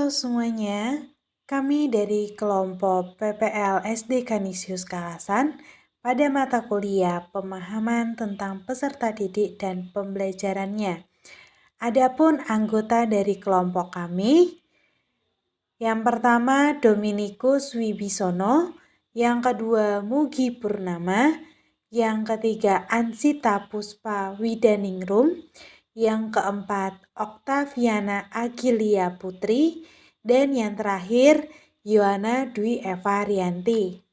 Halo semuanya, kami dari kelompok PPL SD Kanisius Kalasan pada mata kuliah pemahaman tentang peserta didik dan pembelajarannya. Adapun anggota dari kelompok kami, yang pertama Dominikus Wibisono, yang kedua Mugi Purnama, yang ketiga Ansita Puspa Widaningrum, yang keempat Oktaviana Agilia Putri, dan yang terakhir Yohana Dwi Eva Rianti.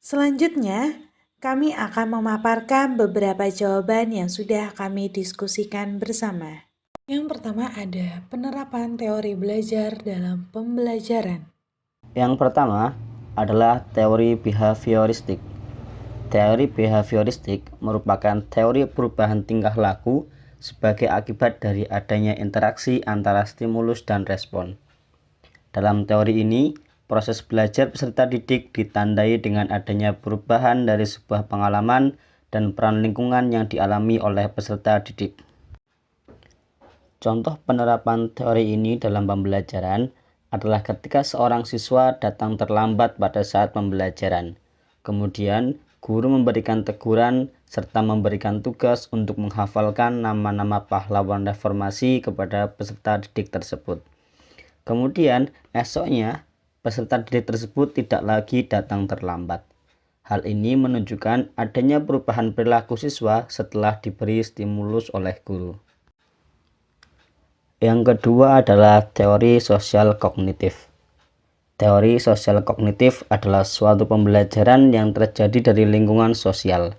Selanjutnya, kami akan memaparkan beberapa jawaban yang sudah kami diskusikan bersama. Yang pertama ada penerapan teori belajar dalam pembelajaran. Yang pertama adalah teori behavioristik. Teori behavioristik merupakan teori perubahan tingkah laku sebagai akibat dari adanya interaksi antara stimulus dan respon. Dalam teori ini, proses belajar peserta didik ditandai dengan adanya perubahan dari sebuah pengalaman dan peran lingkungan yang dialami oleh peserta didik. Contoh penerapan teori ini dalam pembelajaran adalah ketika seorang siswa datang terlambat pada saat pembelajaran. Kemudian, guru memberikan teguran serta memberikan tugas untuk menghafalkan nama-nama pahlawan reformasi kepada peserta didik tersebut. Kemudian, esoknya, peserta didik tersebut tidak lagi datang terlambat. Hal ini menunjukkan adanya perubahan perilaku siswa setelah diberi stimulus oleh guru. Yang kedua adalah teori sosial kognitif. Teori sosial kognitif adalah suatu pembelajaran yang terjadi dari lingkungan sosial.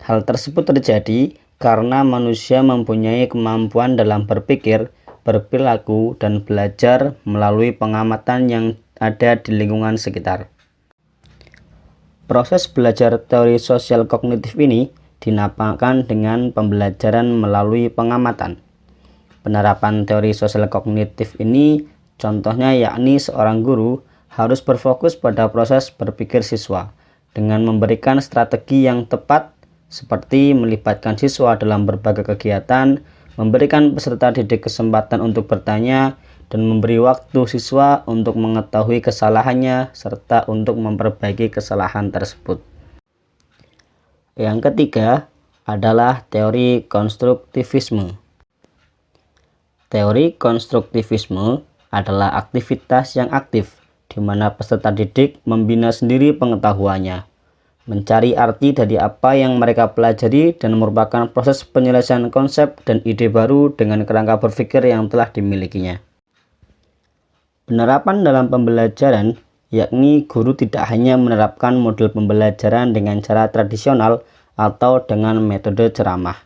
Hal tersebut terjadi karena manusia mempunyai kemampuan dalam berpikir, berperilaku, dan belajar melalui pengamatan yang ada di lingkungan sekitar. Proses belajar teori sosial kognitif ini dinamakan dengan pembelajaran melalui pengamatan. Penerapan teori sosial kognitif ini contohnya yakni seorang guru harus berfokus pada proses berpikir siswa dengan memberikan strategi yang tepat seperti melibatkan siswa dalam berbagai kegiatan, memberikan peserta didik kesempatan untuk bertanya, dan memberi waktu siswa untuk mengetahui kesalahannya serta untuk memperbaiki kesalahan tersebut. Yang ketiga adalah teori konstruktivisme. Teori konstruktivisme adalah aktivitas yang aktif, di mana peserta didik membina sendiri pengetahuannya, mencari arti dari apa yang mereka pelajari, dan merupakan proses penyelesaian konsep dan ide baru dengan kerangka berpikir yang telah dimilikinya. Penerapan dalam pembelajaran, yakni guru tidak hanya menerapkan model pembelajaran dengan cara tradisional atau dengan metode ceramah,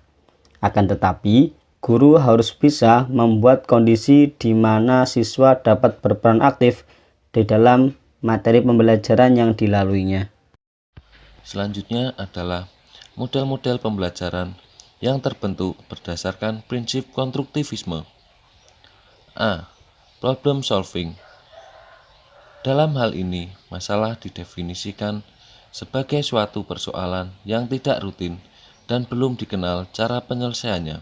akan tetapi guru harus bisa membuat kondisi di mana siswa dapat berperan aktif di dalam materi pembelajaran yang dilaluinya. Selanjutnya adalah model-model pembelajaran yang terbentuk berdasarkan prinsip konstruktivisme. A. Problem solving. Dalam hal ini, masalah didefinisikan sebagai suatu persoalan yang tidak rutin dan belum dikenal cara penyelesaiannya.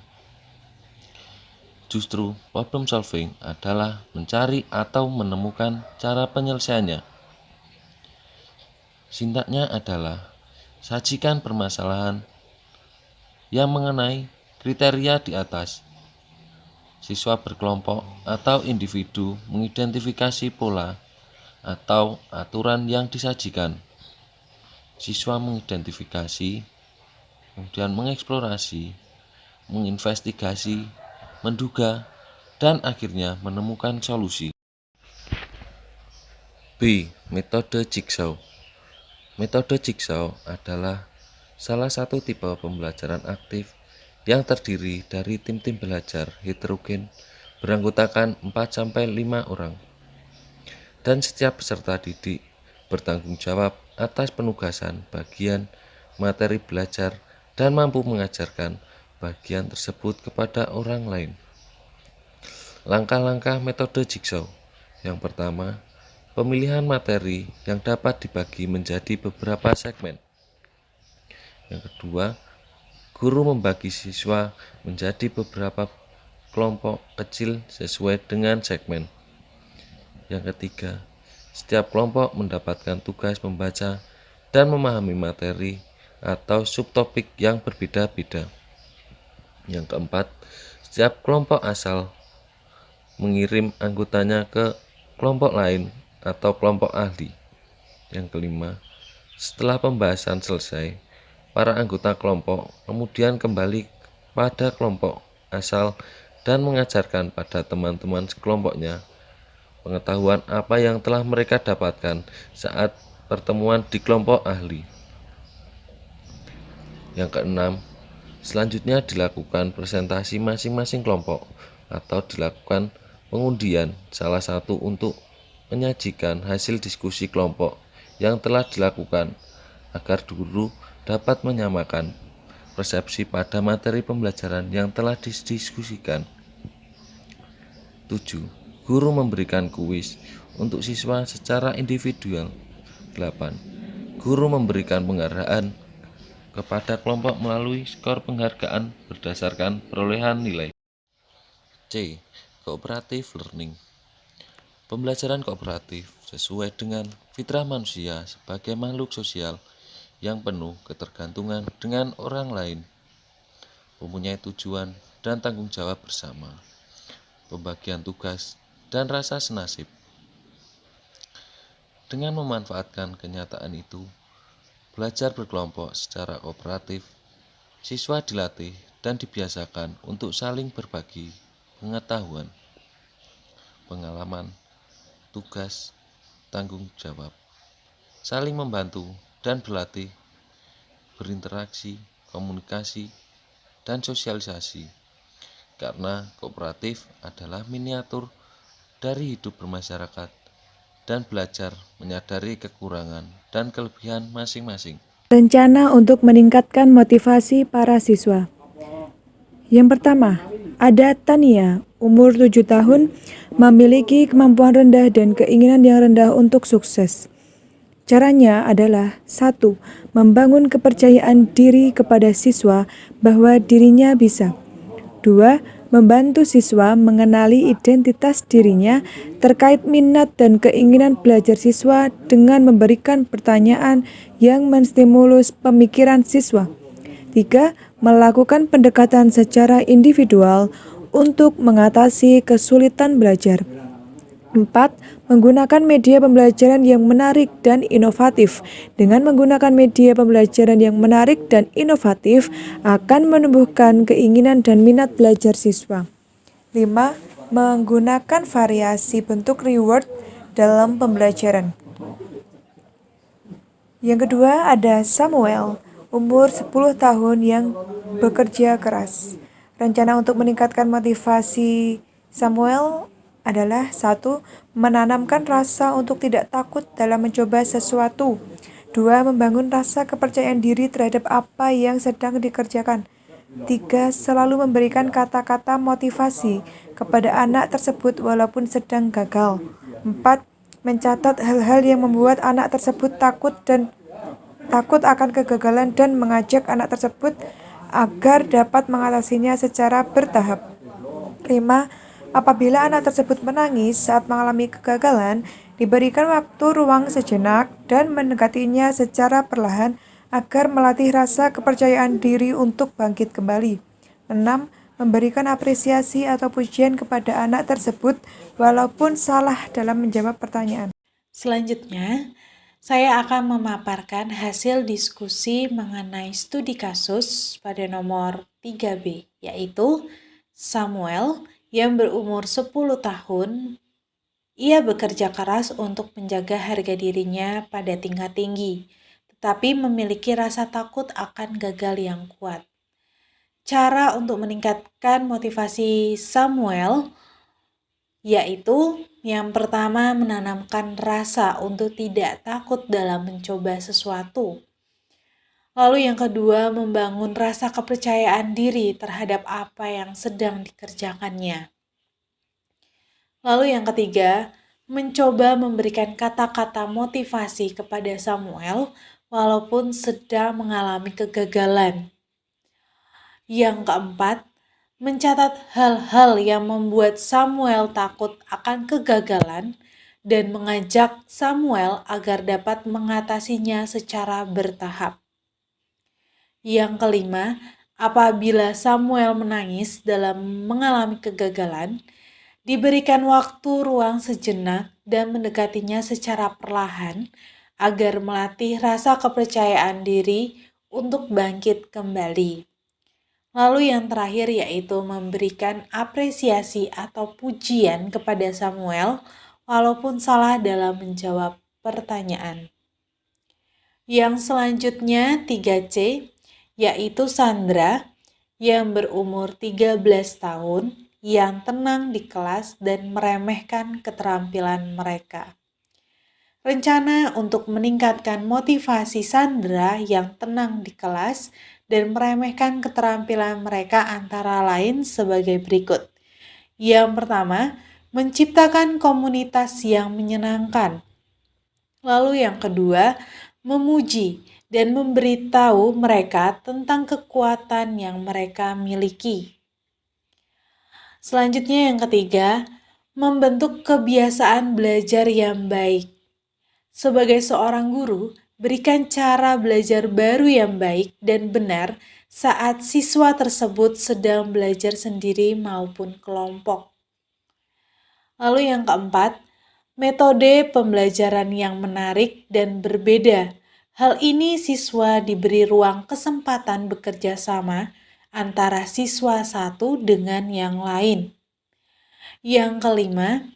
Justru problem solving adalah mencari atau menemukan cara penyelesaiannya. Sintaknya adalah sajikan permasalahan yang mengenai kriteria di atas. Siswa berkelompok atau individu mengidentifikasi pola atau aturan yang disajikan. Siswa mengidentifikasi, kemudian mengeksplorasi, menginvestigasi, menduga, dan akhirnya menemukan solusi. B. Metode jigsaw. Metode jigsaw adalah salah satu tipe pembelajaran aktif yang terdiri dari tim-tim belajar heterogen beranggotakan 4-5 orang. Dan setiap peserta didik bertanggung jawab atas penugasan bagian materi belajar dan mampu mengajarkan bagian tersebut kepada orang lain. Langkah-langkah metode jigsaw. Yang pertama, pemilihan materi yang dapat dibagi menjadi beberapa segmen. Yang kedua, guru membagi siswa menjadi beberapa kelompok kecil sesuai dengan segmen. Yang ketiga, setiap kelompok mendapatkan tugas membaca dan memahami materi atau subtopik yang berbeda-beda. Yang keempat, setiap kelompok asal mengirim anggotanya ke kelompok lain atau kelompok ahli. Yang kelima, setelah pembahasan selesai, para anggota kelompok kemudian kembali pada kelompok asal dan mengajarkan pada teman-teman sekelompoknya pengetahuan apa yang telah mereka dapatkan saat pertemuan di kelompok ahli. Yang keenam, selanjutnya dilakukan presentasi masing-masing kelompok atau dilakukan pengundian salah satu untuk menyajikan hasil diskusi kelompok yang telah dilakukan agar guru dapat menyamakan persepsi pada materi pembelajaran yang telah didiskusikan. 7. Guru memberikan kuis untuk siswa secara individual. 8. Guru memberikan penghargaan kepada kelompok melalui skor penghargaan berdasarkan perolehan nilai. C. Cooperative learning. Pembelajaran kooperatif sesuai dengan fitrah manusia sebagai makhluk sosial yang penuh ketergantungan dengan orang lain, mempunyai tujuan dan tanggung jawab bersama, pembagian tugas, dan rasa senasib. Dengan memanfaatkan kenyataan itu, belajar berkelompok secara kooperatif, siswa dilatih dan dibiasakan untuk saling berbagi pengetahuan, pengalaman, tugas, tanggung jawab, saling membantu dan berlatih, berinteraksi, komunikasi, dan sosialisasi. Karena kooperatif adalah miniatur dari hidup bermasyarakat dan belajar menyadari kekurangan dan kelebihan masing-masing. Rencana untuk meningkatkan motivasi para siswa. Yang pertama, ada Tania, umur 7 tahun, memiliki kemampuan rendah dan keinginan yang rendah untuk sukses. Caranya adalah 1. Membangun kepercayaan diri kepada siswa bahwa dirinya bisa. 2. Membantu siswa mengenali identitas dirinya terkait minat dan keinginan belajar siswa dengan memberikan pertanyaan yang menstimulus pemikiran siswa. 3. Melakukan pendekatan secara individual untuk mengatasi kesulitan belajar. 4. Menggunakan media pembelajaran yang menarik dan inovatif. Dengan menggunakan media pembelajaran yang menarik dan inovatif akan menumbuhkan keinginan dan minat belajar siswa. 5. Menggunakan variasi bentuk reward dalam pembelajaran. Yang kedua ada Samuel, umur 10 tahun yang bekerja keras. Rencana untuk meningkatkan motivasi Samuel adalah 1. Menanamkan rasa untuk tidak takut dalam mencoba sesuatu. 2. Membangun rasa kepercayaan diri terhadap apa yang sedang dikerjakan. 3. Selalu memberikan kata-kata motivasi kepada anak tersebut walaupun sedang gagal. 4. Mencatat hal-hal yang membuat anak tersebut takut akan kegagalan dan mengajak anak tersebut agar dapat mengatasinya secara bertahap. 5. Apabila anak tersebut menangis saat mengalami kegagalan, diberikan waktu ruang sejenak dan mendekatinya secara perlahan agar melatih rasa kepercayaan diri untuk bangkit kembali. 6. Memberikan apresiasi atau pujian kepada anak tersebut walaupun salah dalam menjawab pertanyaan. Selanjutnya, saya akan memaparkan hasil diskusi mengenai studi kasus pada nomor 3B, yaitu Samuel yang berumur 10 tahun. Ia bekerja keras untuk menjaga harga dirinya pada tingkat tinggi, tetapi memiliki rasa takut akan gagal yang kuat. Cara untuk meningkatkan motivasi Samuel yaitu yang pertama menanamkan rasa untuk tidak takut dalam mencoba sesuatu. Lalu yang kedua membangun rasa kepercayaan diri terhadap apa yang sedang dikerjakannya. Lalu yang ketiga, mencoba memberikan kata-kata motivasi kepada Samuel walaupun sedang mengalami kegagalan. Yang keempat, mencatat hal-hal yang membuat Samuel takut akan kegagalan, dan mengajak Samuel agar dapat mengatasinya secara bertahap. Yang kelima, apabila Samuel menangis dalam mengalami kegagalan, diberikan waktu ruang sejenak dan mendekatinya secara perlahan agar melatih rasa kepercayaan diri untuk bangkit kembali. Lalu yang terakhir yaitu memberikan apresiasi atau pujian kepada Samuel walaupun salah dalam menjawab pertanyaan. Yang selanjutnya 3C yaitu Sandra yang berumur 13 tahun yang tenang di kelas dan meremehkan keterampilan mereka. Rencana untuk meningkatkan motivasi Sandra yang tenang di kelas dan meremehkan keterampilan mereka antara lain sebagai berikut. Yang pertama, menciptakan komunitas yang menyenangkan. Lalu yang kedua, memuji dan memberitahu mereka tentang kekuatan yang mereka miliki. Selanjutnya yang ketiga, membentuk kebiasaan belajar yang baik. Sebagai seorang guru, berikan cara belajar baru yang baik dan benar saat siswa tersebut sedang belajar sendiri maupun kelompok. Lalu yang keempat, metode pembelajaran yang menarik dan berbeda. Hal ini siswa diberi ruang kesempatan bekerja sama antara siswa satu dengan yang lain. Yang kelima,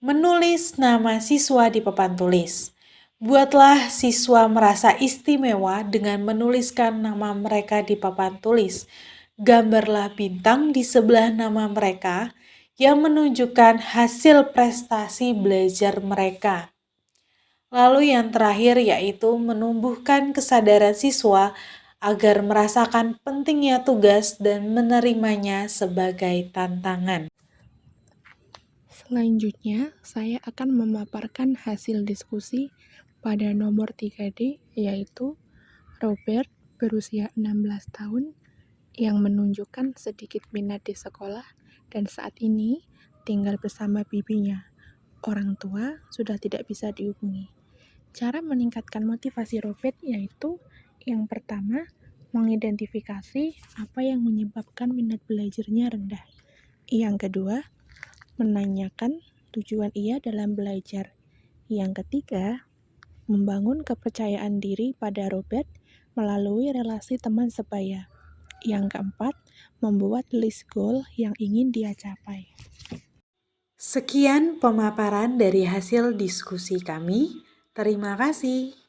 menulis nama siswa di papan tulis. Buatlah siswa merasa istimewa dengan menuliskan nama mereka di papan tulis. Gambarlah bintang di sebelah nama mereka yang menunjukkan hasil prestasi belajar mereka. Lalu yang terakhir yaitu menumbuhkan kesadaran siswa agar merasakan pentingnya tugas dan menerimanya sebagai tantangan. Selanjutnya, saya akan memaparkan hasil diskusi pada nomor 3D, yaitu Robert berusia 16 tahun yang menunjukkan sedikit minat di sekolah dan saat ini tinggal bersama bibinya. Orang tua sudah tidak bisa dihubungi. Cara meningkatkan motivasi Robert yaitu yang pertama, mengidentifikasi apa yang menyebabkan minat belajarnya rendah. Yang kedua, menanyakan tujuan ia dalam belajar. Yang ketiga, membangun kepercayaan diri pada Robert melalui relasi teman sebaya. Yang keempat, membuat list goal yang ingin dia capai. Sekian pemaparan dari hasil diskusi kami. Terima kasih.